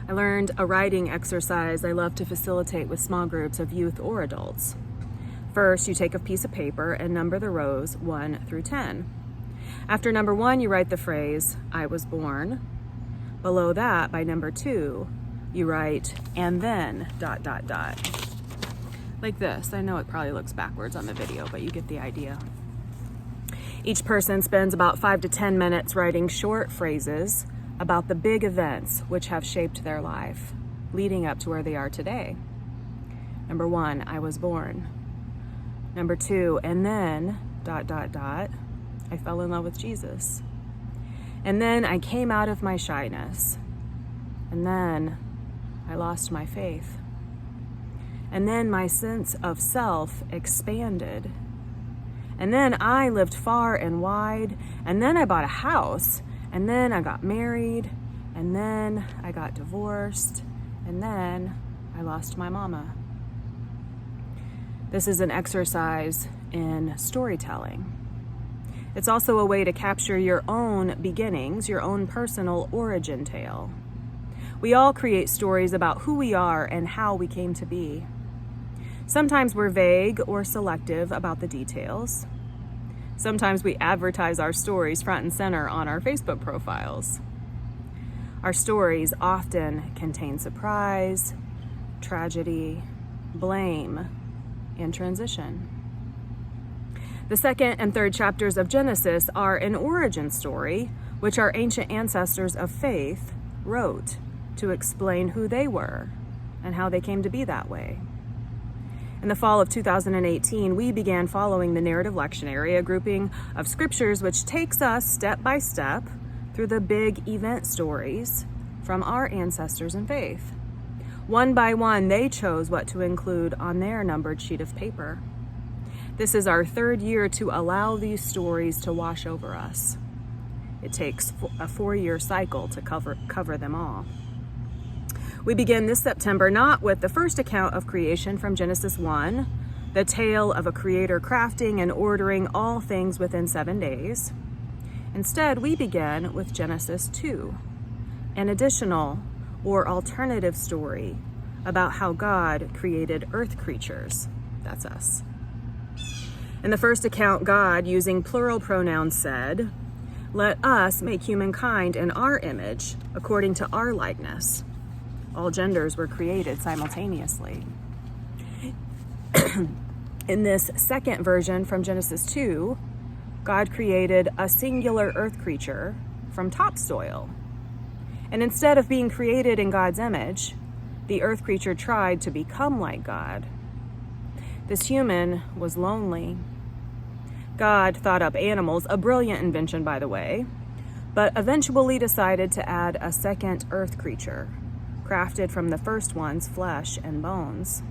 I learned a writing exercise I love to facilitate with small groups of youth or adults. First, you take a piece of paper and number the rows 1 through 10. After number 1, you write the phrase, "I was born." Below that, by number 2, you write, "and then, ... Like this. I know it probably looks backwards on the video, but you get the idea. Each person spends about 5 to 10 minutes writing short phrases about the big events which have shaped their life, leading up to where they are today. Number 1, I was born. Number 2, and then, ... I fell in love with Jesus. And then I came out of my shyness. And then I lost my faith. And then my sense of self expanded. And then I lived far and wide. And then I bought a house. And then I got married. And then I got divorced. And then I lost my mama. This is an exercise in storytelling. It's also a way to capture your own beginnings, your own personal origin tale. We all create stories about who we are and how we came to be. Sometimes we're vague or selective about the details. Sometimes we advertise our stories front and center on our Facebook profiles. Our stories often contain surprise, tragedy, blame, and transition. The second and third chapters of Genesis are an origin story, which our ancient ancestors of faith wrote to explain who they were and how they came to be that way. In the fall of 2018, we began following the Narrative Lectionary, a grouping of scriptures which takes us step by step through the big event stories from our ancestors in faith. One by one, they chose what to include on their numbered sheet of paper. This is our third year to allow these stories to wash over us. It takes a 4-year cycle to cover them all. We begin this September not with the first account of creation from Genesis 1, the tale of a creator crafting and ordering all things within 7 days. Instead, we begin with Genesis 2, an additional or alternative story about how God created earth creatures. That's us. In the first account, God, using plural pronouns, said, "Let us make humankind in our image, according to our likeness." All genders were created simultaneously. In this second version from Genesis 2, God created a singular earth creature from topsoil. And instead of being created in God's image, the earth creature tried to become like God. This human was lonely. God thought up animals, a brilliant invention, by the way, but eventually decided to add a second earth creature, crafted from the first one's flesh and bones.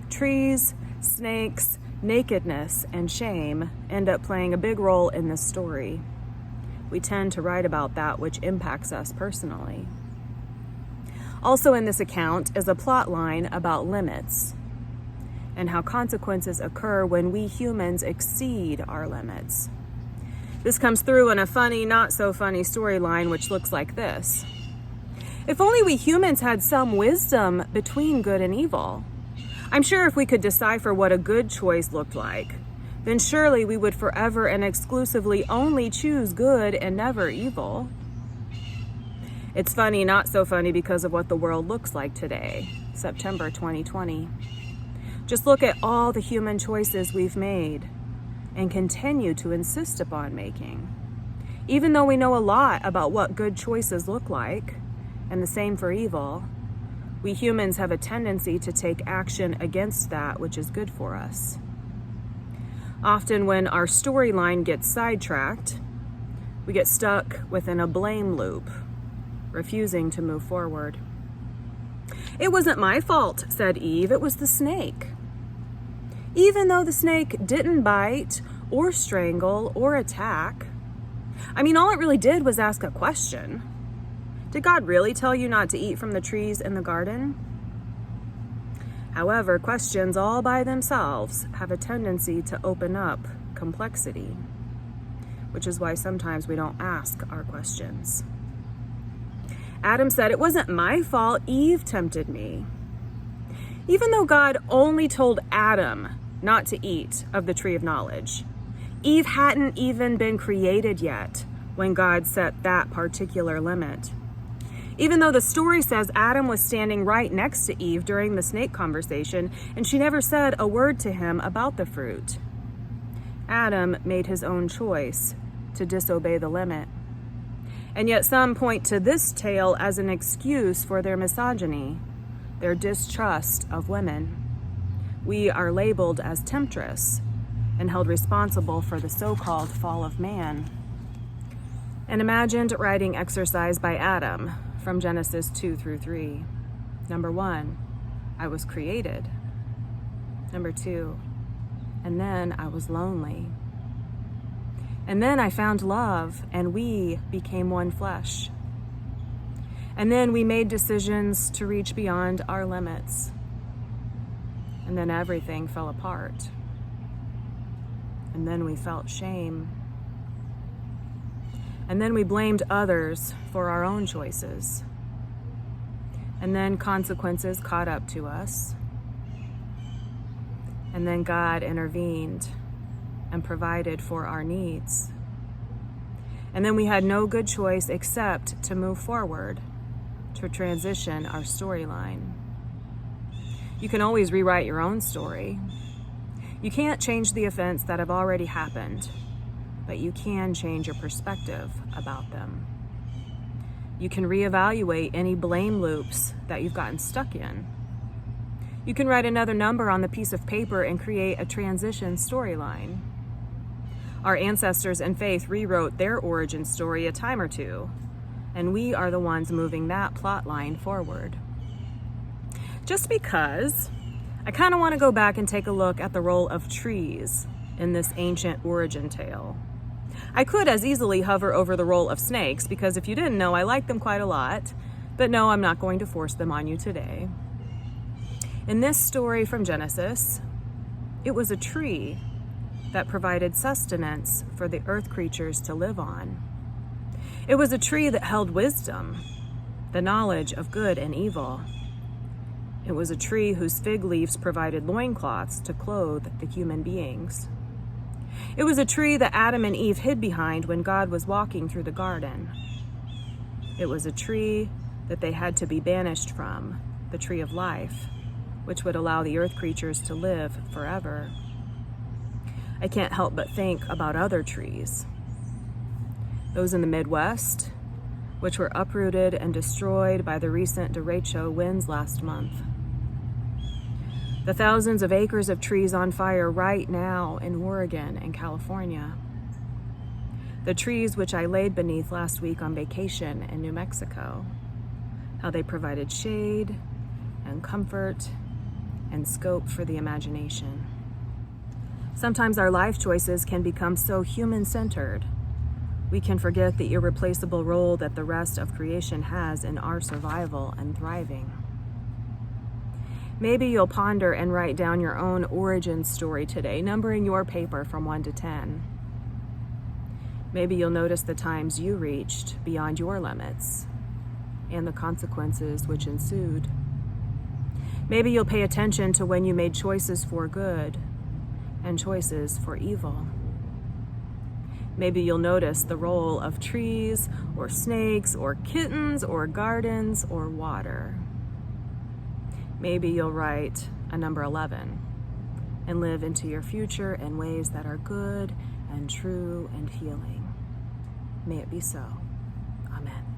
Trees, snakes, nakedness, and shame end up playing a big role in this story. We tend to write about that which impacts us personally. Also in this account is a plot line about limits and how consequences occur when we humans exceed our limits. This comes through in a funny, not so funny storyline which looks like this. If only we humans had some wisdom between good and evil. I'm sure if we could decipher what a good choice looked like, then surely we would forever and exclusively only choose good and never evil. It's funny, not so funny because of what the world looks like today, September 2020. Just look at all the human choices we've made and continue to insist upon making. Even though we know a lot about what good choices look like, and the same for evil, we humans have a tendency to take action against that which is good for us. Often when our storyline gets sidetracked, we get stuck within a blame loop, refusing to move forward. "It wasn't my fault," said Eve, "it was the snake." Even though the snake didn't bite or strangle or attack. I mean, all it really did was ask a question. Did God really tell you not to eat from the trees in the garden? However, questions all by themselves have a tendency to open up complexity, which is why sometimes we don't ask our questions. Adam said, "It wasn't my fault. Eve tempted me." Even though God only told Adam not to eat of the tree of knowledge, Eve hadn't even been created yet when God set that particular limit. Even though the story says Adam was standing right next to Eve during the snake conversation, and she never said a word to him about the fruit. Adam made his own choice to disobey the limit. And yet some point to this tale as an excuse for their misogyny, their distrust of women. We are labeled as temptress and held responsible for the so-called fall of man. An imagined writing exercise by Adam from Genesis 2-3. Number 1, I was created. Number 2, and then I was lonely. And then I found love, and we became one flesh. And then we made decisions to reach beyond our limits. And then everything fell apart. And then we felt shame. And then we blamed others for our own choices. And then consequences caught up to us. And then God intervened and provided for our needs. And then we had no good choice except to move forward, to transition our storyline. You can always rewrite your own story. You can't change the events that have already happened, but you can change your perspective about them. You can reevaluate any blame loops that you've gotten stuck in. You can write another number on the piece of paper and create a transition storyline. Our ancestors in faith rewrote their origin story a time or two, and we are the ones moving that plot line forward. Just because, I kind of want to go back and take a look at the role of trees in this ancient origin tale. I could as easily hover over the role of snakes, because if you didn't know, I like them quite a lot, but no, I'm not going to force them on you today. In this story from Genesis, it was a tree that provided sustenance for the earth creatures to live on. It was a tree that held wisdom, the knowledge of good and evil. It was a tree whose fig leaves provided loincloths to clothe the human beings. It was a tree that Adam and Eve hid behind when God was walking through the garden. It was a tree that they had to be banished from, the tree of life, which would allow the earth creatures to live forever. I can't help but think about other trees. Those in the Midwest, which were uprooted and destroyed by the recent derecho winds last month. The thousands of acres of trees on fire right now in Oregon and California. The trees which I laid beneath last week on vacation in New Mexico. How they provided shade and comfort and scope for the imagination. Sometimes our life choices can become so human-centered, we can forget the irreplaceable role that the rest of creation has in our survival and thriving. Maybe you'll ponder and write down your own origin story today, numbering your paper from 1 to 10. Maybe you'll notice the times you reached beyond your limits and the consequences which ensued. Maybe you'll pay attention to when you made choices for good and choices for evil. Maybe you'll notice the role of trees or snakes or kittens or gardens or water. Maybe you'll write a number 11 and live into your future in ways that are good and true and healing. May it be so. Amen.